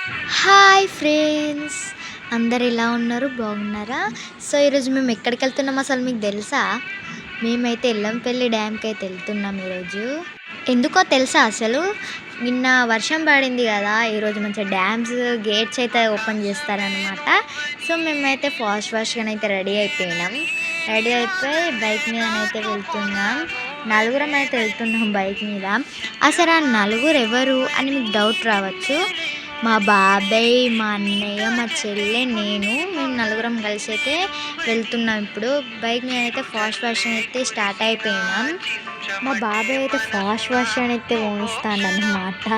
Hi friends, అందరు ఎలా ఉన్నారు? బాగున్నారా? సో ఈరోజు మేము ఎక్కడికి వెళ్తున్నాం అసలు మీకు తెలుసా? మేమైతే ఎల్లంపల్లి డ్యామ్కి అయితే వెళ్తున్నాం ఈరోజు. ఎందుకో తెలుసా అసలు? నిన్న వర్షం పడింది కదా, ఈరోజు మంచిగా డ్యామ్స్ గేట్స్ అయితే ఓపెన్ చేస్తారనమాట. సో మేమైతే ఫాస్ట్గా అయితే రెడీ అయిపోయినాం. రెడీ అయిపోయి బైక్ మీదనైతే వెళ్తున్నాం. నలుగురం అయితే వెళ్తున్నాం బైక్ మీద. అసలు ఆ నలుగురు ఎవరు అని మీకు డౌట్ రావచ్చు. మా బాబాయ్, మా అన్నయ్య, మా చెల్లె, మేము నలుగురం కలిసి అయితే వెళ్తున్నాం. ఇప్పుడు బైక్ మీద అయితే ఫాస్ట్ అయితే స్టార్ట్ అయిపోయినాం. మా బాబాయ్ అయితే ఫాస్ట్ అయితే ఓనిస్తాడన్నమాట.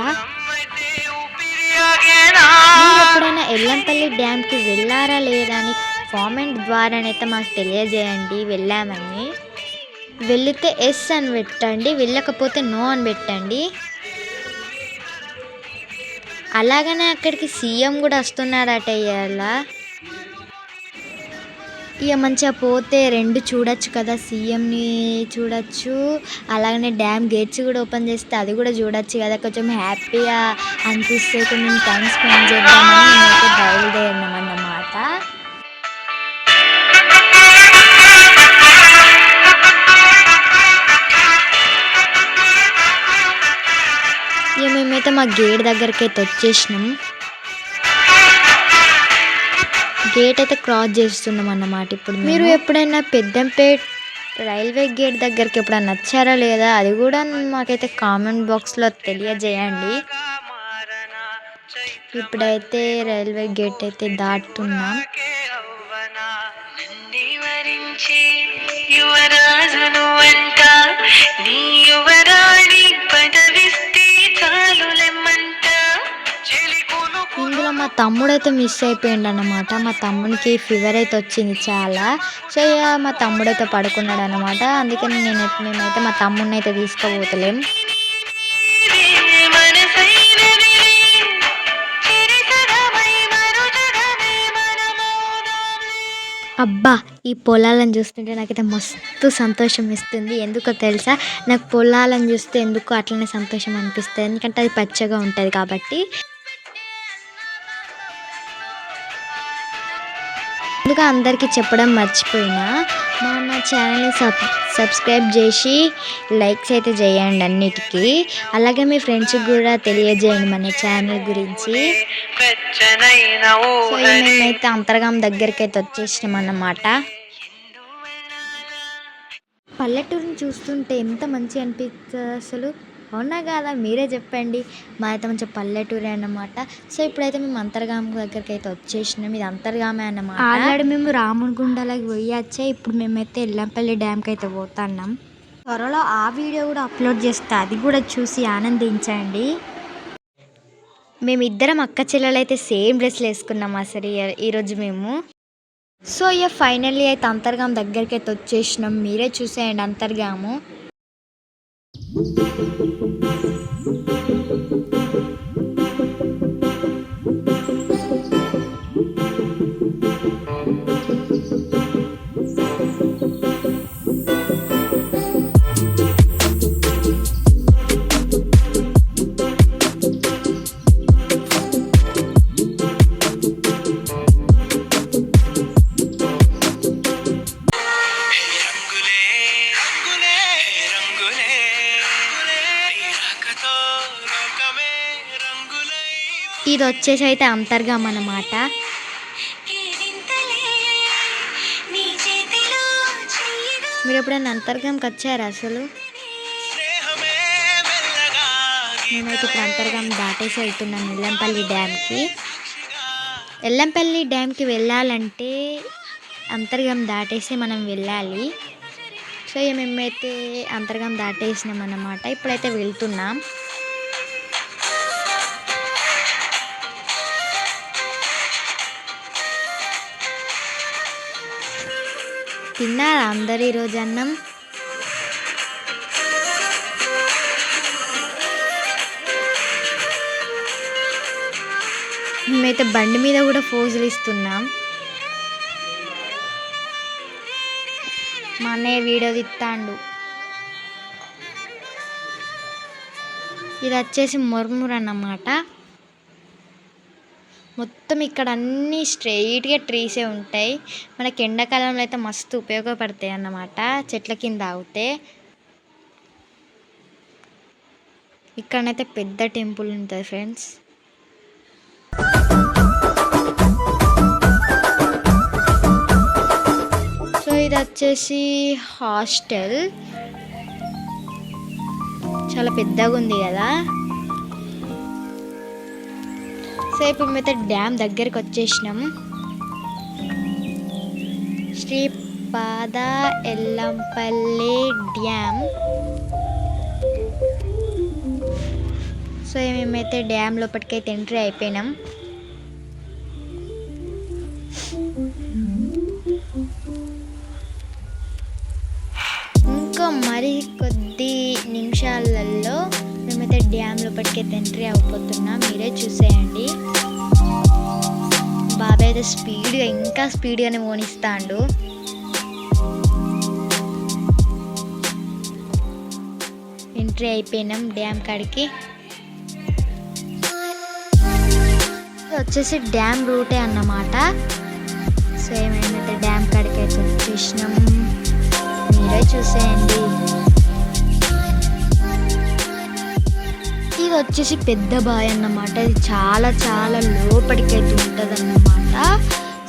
మీరు ఎప్పుడైనా ఎల్లంపల్లి డ్యామ్కి వెళ్ళారా లేదా అని కామెంట్ ద్వారానైతే మాకు తెలియజేయండి. వెళ్ళామని వెళితే ఎస్ అని పెట్టండి, వెళ్ళకపోతే నో అని పెట్టండి. అలాగనే అక్కడికి సీఎం కూడా వస్తున్నాడట ఇవాళ. ఇక మంచిగా పోతే రెండు చూడొచ్చు కదా, సీఎంని చూడొచ్చు, అలాగనే డ్యామ్ గేట్స్ కూడా ఓపెన్ చేస్తే అది కూడా చూడొచ్చు కదా. కొంచెం హ్యాపీగా అనిపిస్తే కొంచెం టైం స్పెండ్ చేద్దామని మేమైతే బయలుదేరినాం అన్నమాట. ఇక మేమైతే మా గేట్ దగ్గరికి అయితే వచ్చేసినాం. గేట్ అయితే క్రాస్ చేస్తున్నాం అన్నమాట. ఇప్పుడు మీరు ఎప్పుడైనా పెద్దంపేట్ రైల్వే గేట్ దగ్గరికి ఎప్పుడైనా వచ్చారా లేదా అది కూడా మాకైతే కామెంట్ బాక్స్లో తెలియజేయండి. ఇప్పుడైతే రైల్వే గేట్ అయితే దాటుతున్నాం. ఇందులో మా తమ్ముడైతే మిస్ అయిపోయిండు అన్నమాట. మా తమ్మునికి ఫీవర్ అయితే వచ్చింది చాలా. సో ఇక మా తమ్ముడైతే పడుకున్నాడు అన్నమాట. అందుకని మేమైతే మా తమ్ముడిని అయితే తీసుకోబోతలేం. అబ్బా, ఈ పొలాలను చూస్తుంటే నాకైతే మస్తు సంతోషం ఇస్తుంది. ఎందుకో తెలుసా? నాకు పొలాలను చూస్తే ఎందుకో అట్లనే సంతోషం అనిపిస్తుంది. ఎందుకంటే అది పచ్చగా ఉంటుంది కాబట్టి. అందుకే అందరికీ చెప్పడం మర్చిపోయినా, మన ఛానల్ని సబ్స్క్రైబ్ చేసి లైక్స్ అయితే చేయండి అన్నిటికీ. అలాగే మీ ఫ్రెండ్స్కి కూడా తెలియజేయండి మన ఛానల్ గురించి. సో మేమైతే అంతర్గాం దగ్గరికి అయితే వచ్చేసినాం అన్నమాట. పల్లెటూరుని చూస్తుంటే ఎంత మంచిగా అనిపిస్తుంది అసలు, అవునా కాదా? మీరే చెప్పండి. మా అయితే మంచిగా పల్లెటూరే అన్నమాట. సో ఇప్పుడైతే మేము అంతర్గాం దగ్గరికి అయితే వచ్చేసినాం. ఇది అంతర్గామే అన్నమాట. ఆల్రెడీ మేము రామగుండలకి పోయొచ్చే. ఇప్పుడు మేమైతే ఎల్లంపల్లి డ్యామ్కి అయితే పోతున్నాం. త్వరలో ఆ వీడియో కూడా అప్లోడ్ చేస్తే అది కూడా చూసి ఆనందించండి. మేమిద్దరం అక్క చెల్లెలు అయితే సేమ్ డ్రెస్లు వేసుకున్నాం అసలు ఈరోజు మేము. సో ఇక ఫైనల్లీ అయితే అంతర్గాం దగ్గరికి అయితే వచ్చేసినాం. మీరే చూసేయండి అంతర్గాము. ఇది వచ్చేసి అయితే అంతర్గాం అన్నమాట. మీరు ఎప్పుడైనా అంతర్గాంకి వచ్చారా అసలు? మేమైతే ఇప్పుడు అంతర్గాం దాటేసి వెళ్తున్నాం ఎల్లంపల్లి డ్యామ్కి. ఎల్లంపల్లి డ్యామ్కి వెళ్ళాలంటే అంతర్గాం దాటేసి మనం వెళ్ళాలి. సో ఇక మేమైతే అంతర్గాం దాటేసినాం అన్నమాట. ఇప్పుడైతే వెళ్తున్నాం. తిన్నారా అందరు ఈరోజు అన్నం? మేమైతే బండి మీద కూడా ఫోజులు ఇస్తున్నాం. మా అన్నయ్య వీడియో తీస్తాండు. ఇది వచ్చేసి ముర్ముర్ అన్నమాట. మొత్తం ఇక్కడ అన్నీ స్ట్రెయిట్గా ట్రీసే ఉంటాయి. మనకి ఎండాకాలంలో అయితే మస్తు ఉపయోగపడతాయి అన్నమాట చెట్ల కింద ఆగితే. ఇక్కడనైతే పెద్ద టెంపుల్ ఉంటుంది ఫ్రెండ్స్. సో ఇది వచ్చేసి హాస్టల్, చాలా పెద్దగా ఉంది కదా. సో ఇప్పుడు మేమైతే డ్యామ్ దగ్గరికి వచ్చేసినాం. శ్రీపాద ఎల్లంపల్లి డ్యామ్. సో మేమైతే డ్యామ్ లోపలికైతే ఎంట్రీ అయిపోయినాం. ఇంకా మరి కొద్ది నిమిషాలలో మేమైతే డ్యామ్ లోపలికైతే ఎంట్రీ అయిపోతున్నాం. మీరే చూసేయండి. బాబాయ్ అయితే స్పీడ్గా ఇంకా స్పీడ్గానే ఓనిస్తాడు. ఎంట్రీ అయిపోయినాం డ్యామ్ కాడికి. వచ్చేసి డ్యామ్ రూటే అన్నమాట. సో ఏమైందంటే డ్యామ్ కాడికి అయితే వచ్చేసినాం. మీరే చూసేయండి. ఇది వచ్చేసి పెద్ద బాయ్ అన్నమాట. ఇది చాలా చాలా లోపలికైతే ఉంటుంది అన్నమాట.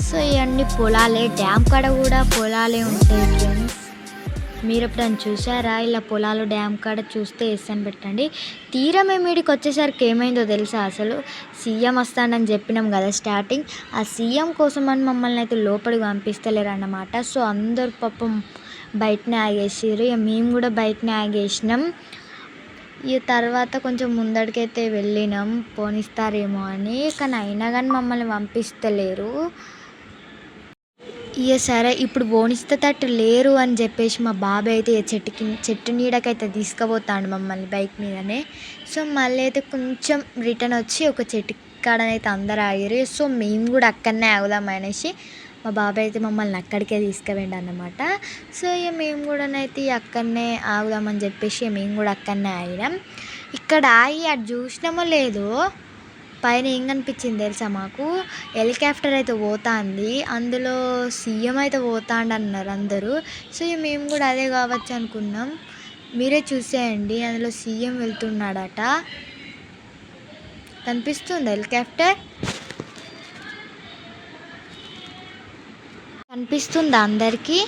సో ఇవన్నీ పొలాలే, డ్యామ్ కాడ కూడా పొలాలే ఉంటాయి ఫ్రెండ్స్. మీరు ఎప్పుడైనా చూసారా ఇలా పొలాలు డ్యామ్ కాడ? చూస్తే ఎస్ఎన్ పెట్టండి. తీరా మేము వీడికి వచ్చేసరికి ఏమైందో తెలుసా? అసలు సీఎం వస్తాడని చెప్పినాం కదా స్టార్టింగ్, ఆ సీఎం కోసం అని మమ్మల్ని అయితే లోపలికి పంపిస్తలేరు అన్నమాట. సో అందరు పాపం బయటనే ఆగేసారు. ఇక మేము కూడా బయటనే ఆగేసినాం. ఈ తర్వాత కొంచెం ముందడికైతే వెళ్ళినాం పోనిస్తారేమో అని, కానీ అయినా కానీ మమ్మల్ని పంపిస్తలేరు. ఇక సరే ఇప్పుడు పోనిస్తేటట్టు లేరు అని చెప్పేసి మా బాబాయ్ అయితే చెట్టు నీడకైతే తీసుకుపోతాడు మమ్మల్ని బైక్ మీదనే. సో మళ్ళీ అయితే కొంచెం రిటర్న్ వచ్చి ఒక చెట్టు కాడనైతే అందరు ఆగారు. సో మేము కూడా అక్కడనే ఆగుదాం అనేసి మా బాబాయ్ అయితే మమ్మల్ని అక్కడికే తీసుకువెండి అన్నమాట. సో ఇక మేము కూడానైతే అక్కడనే ఆగుదామని చెప్పేసి మేము కూడా అక్కడనే ఆగినాం. ఇక్కడ ఆగి అటు చూసినామో లేదో పైన ఏం కనిపించింది తెలుసా మాకు? హెలికాప్టర్ అయితే పోతుంది, అందులో సీఎం అయితే పోతాండు అన్నారు అందరూ. సో ఇక మేము కూడా అదే కావచ్చు అనుకున్నాం. మీరే చూసేయండి, అందులో సీఎం వెళ్తున్నాడట. కనిపిస్తుంది హెలికాప్టర్, కనిపిస్తుందా అందరికీ?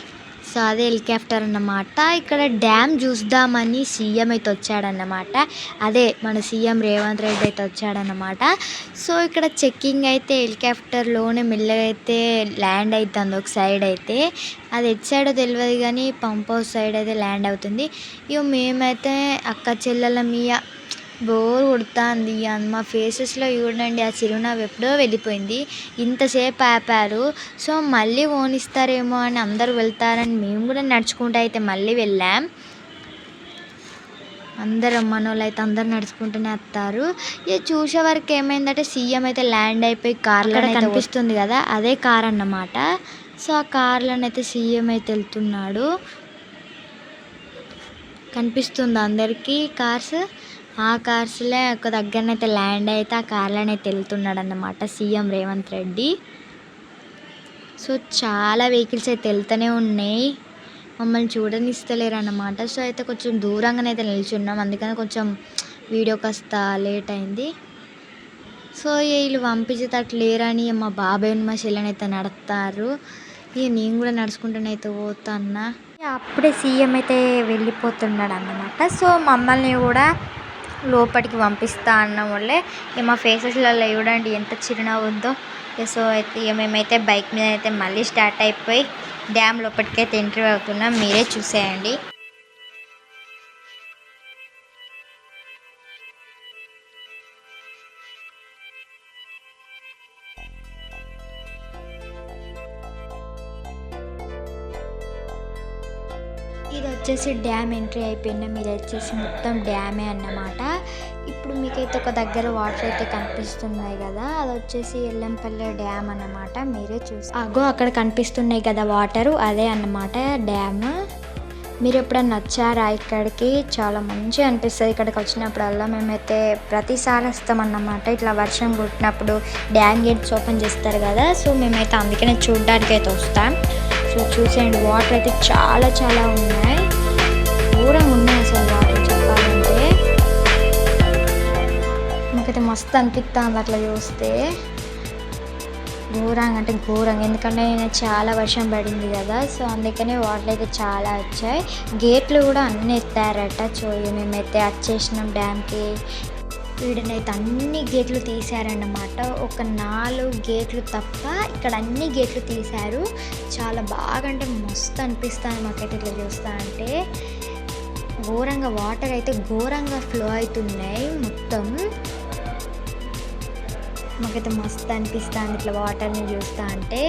సో అదే హెలికాప్టర్ అన్నమాట. ఇక్కడ డ్యామ్ చూద్దామని సీఎం అయితే వచ్చాడన్నమాట. అదే మన సీఎం రేవంత్ రెడ్డి అయితే వచ్చాడన్నమాట. సో ఇక్కడ చెక్కింగ్ అయితే హెలికాప్టర్లోనే మెల్లగా అయితే ల్యాండ్ అవుతుంది. ఒక సైడ్ అయితే అది ఎటు సైడో తెలియదు కానీ పంప్ హౌస్ సైడ్ అయితే ల్యాండ్ అవుతుంది. ఇక మేమైతే అక్క చెల్లెల మీద బోర్ కొడుతుంది. మా ఫేసెస్లో చూడండి, ఆ చిరునవ్వు ఎప్పుడో వెళ్ళిపోయింది. ఇంతసేపు ఆపారు. సో మళ్ళీ ఓనిస్తారేమో అని అందరూ వెళ్తారని మేము కూడా నడుచుకుంటూ అయితే మళ్ళీ వెళ్ళాం. అందరు మనోళ్ళు అయితే అందరు నడుచుకుంటూనే వస్తారు. ఇక చూసే వరకు ఏమైందంటే సీఎం అయితే ల్యాండ్ అయిపోయి కార్లో కనిపిస్తుంది కదా, అదే కార్ అన్నమాట. సో ఆ కార్లోనైతే సీఎం అయితే వెళ్తున్నాడు. కనిపిస్తుంది అందరికీ కార్స్. ఆ కార్స్లో ఒక దగ్గరనైతే ల్యాండ్ అయితే ఆ కార్లోనైతే వెళ్తున్నాడు అన్నమాట సీఎం రేవంత్ రెడ్డి. సో చాలా వెహికల్స్ అయితే వెళ్తూనే ఉన్నాయి, మమ్మల్ని చూడనిస్తలేరు అన్నమాట. సో అయితే కొంచెం దూరంగానైతే నిల్చున్నాం, అందుకని కొంచెం వీడియో కాస్త లేట్ అయింది. సో వీళ్ళు పంపించేటట్టు లేరని మా బాబాయ్ మా చెల్లెని అయితే నడుపుతారు. ఇక నేను కూడా నడుచుకుంటూనైతే పోతాన్నా. అప్పుడే సీఎం అయితే వెళ్ళిపోతున్నాడు అన్నమాట. సో మమ్మల్ని కూడా లోపలికి పంపిస్తా అన్న వాళ్ళే ఇక మా ఫేసెస్లలో చూడండి ఎంత చిరునవ్వు ఉందో. సో అయితే ఇక మేమైతే బైక్ మీద అయితే మళ్ళీ స్టార్ట్ అయిపోయి డ్యామ్ లోపలికైతే ఎంట్రీ అవుతున్నాం. మీరే చూసేయండి. ఇది వచ్చేసి డ్యామ్ ఎంట్రీ అయిపోయినాం. ఇది వచ్చేసి మొత్తం డ్యామే అన్నమాట. ఇప్పుడు మీకైతే ఒక దగ్గర వాటర్ అయితే కనిపిస్తున్నాయి కదా, అది వచ్చేసి ఎల్లంపల్లి డ్యామ్ అన్నమాట. మీరే చూసి అగో అక్కడ కనిపిస్తున్నాయి కదా వాటరు, అదే అన్నమాట డ్యామ్. మీరు ఎప్పుడైనా వచ్చారా ఇక్కడికి? చాలా మంచిగా అనిపిస్తుంది ఇక్కడికి వచ్చినప్పుడల్లా. మేమైతే ప్రతిసారి వస్తామన్నమాట. ఇట్లా వర్షం కొట్టినప్పుడు డ్యామ్ గేట్స్ ఓపెన్ చేస్తారు కదా, సో మేమైతే అందుకనే చూడడానికి అయితే వస్తాం. సో చూసేయండి, వాటర్ అయితే చాలా చాలా ఉన్నాయి, ఘోరంగా ఉన్నాయి అసలు వాటర్ చెప్పాలంటే. మాకైతే మస్తు అనిపిస్తుంది అట్లా చూస్తే, ఘోరంగా అంటే ఘోరంగా. ఎందుకంటే చాలా వర్షం పడింది కదా, సో అందుకనే వాటర్ అయితే చాలా వచ్చాయి. గేట్లు కూడా అన్నీ ఎత్తారట. సో మేమైతే వచ్చేసినాం డ్యామ్కి. వీడనైతే అన్ని గేట్లు తీశారన్నమాట. ఒక 4 గేట్లు తప్ప ఇక్కడ అన్ని గేట్లు తీశారు. చాలా బాగా అంటే మస్తు అనిపిస్తుంది మాకైతే ఇట్లా చూస్తా అంటే. ఘోరంగా వాటర్ అయితే ఘోరంగా ఫ్లో అవుతున్నాయి మొత్తం. మాకైతే మస్తు అనిపిస్తుంది ఇట్లా వాటర్ని చూస్తా అంటే.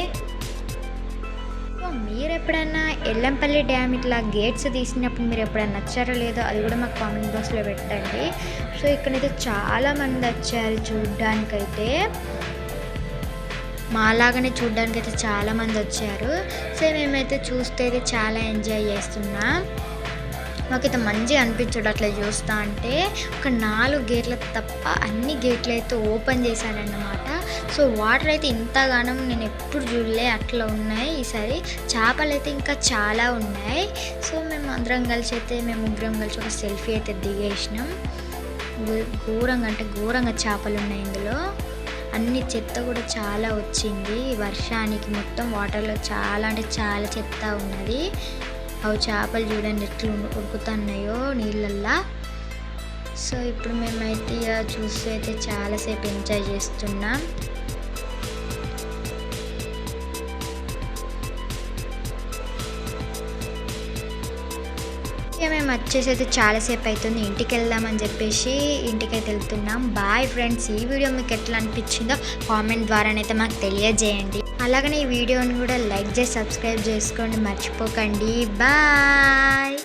మీరు ఎప్పుడైనా ఎల్లంపల్లి డ్యామ్ ఇట్లా గేట్స్ తీసినప్పుడు మీరు ఎప్పుడైనా వచ్చారో లేదో అది కూడా మాకు కామెంట్ బాక్స్లో పెట్టండి. సో ఇక్కడైతే చాలామంది వచ్చారు చూడ్డానికైతే, మాలాగానే చూడ్డానికైతే చాలామంది వచ్చారు. సో మేమైతే చూస్తే చాలా ఎంజాయ్ చేస్తున్నాం. మాకైతే మంచిగా అనిపించడు అట్లా చూస్తా అంటే. ఒక 4 గేట్ల తప్ప అన్ని గేట్లు అయితే ఓపెన్ చేశారన్నమాట. సో వాటర్ అయితే ఇంతగానం నేను ఎప్పుడు చూడలే, అట్లా ఉన్నాయి. ఈసారి చేపలు అయితే ఇంకా చాలా ఉన్నాయి. సో మేము అందరం కలిసి అయితే మేము ముగ్గురం కలిసి ఒక సెల్ఫీ అయితే దిగేసినాం. ఘోరంగా అంటే ఘోరంగా చేపలు ఉన్నాయి ఇందులో. అన్ని చెత్త కూడా చాలా వచ్చింది వర్షానికి, మొత్తం వాటర్లో చాలా అంటే చాలా చెత్త ఉన్నది. అవి చేపలు చూడండి ఎట్లా ఉడుకుతున్నాయో నీళ్ళల్లా. సో ఇప్పుడు మేమైతే ఇక చూస్తూ అయితే చాలాసేపు ఎంజాయ్ చేస్తున్నాం. ఇక మేము వచ్చేసి అయితే చాలాసేపు అవుతుంది, ఇంటికి వెళ్దామని చెప్పేసి ఇంటికైతే వెళ్తున్నాం. బాయ్ ఫ్రెండ్స్, ఈ వీడియో మీకు ఎట్లా అనిపించిందో కామెంట్ ద్వారానైతే మాకు తెలియజేయండి. అలాగనే ఈ వీడియోని కూడా లైక్ చేసి సబ్స్క్రైబ్ చేసుకోండి మర్చిపోకండి. బాయ్.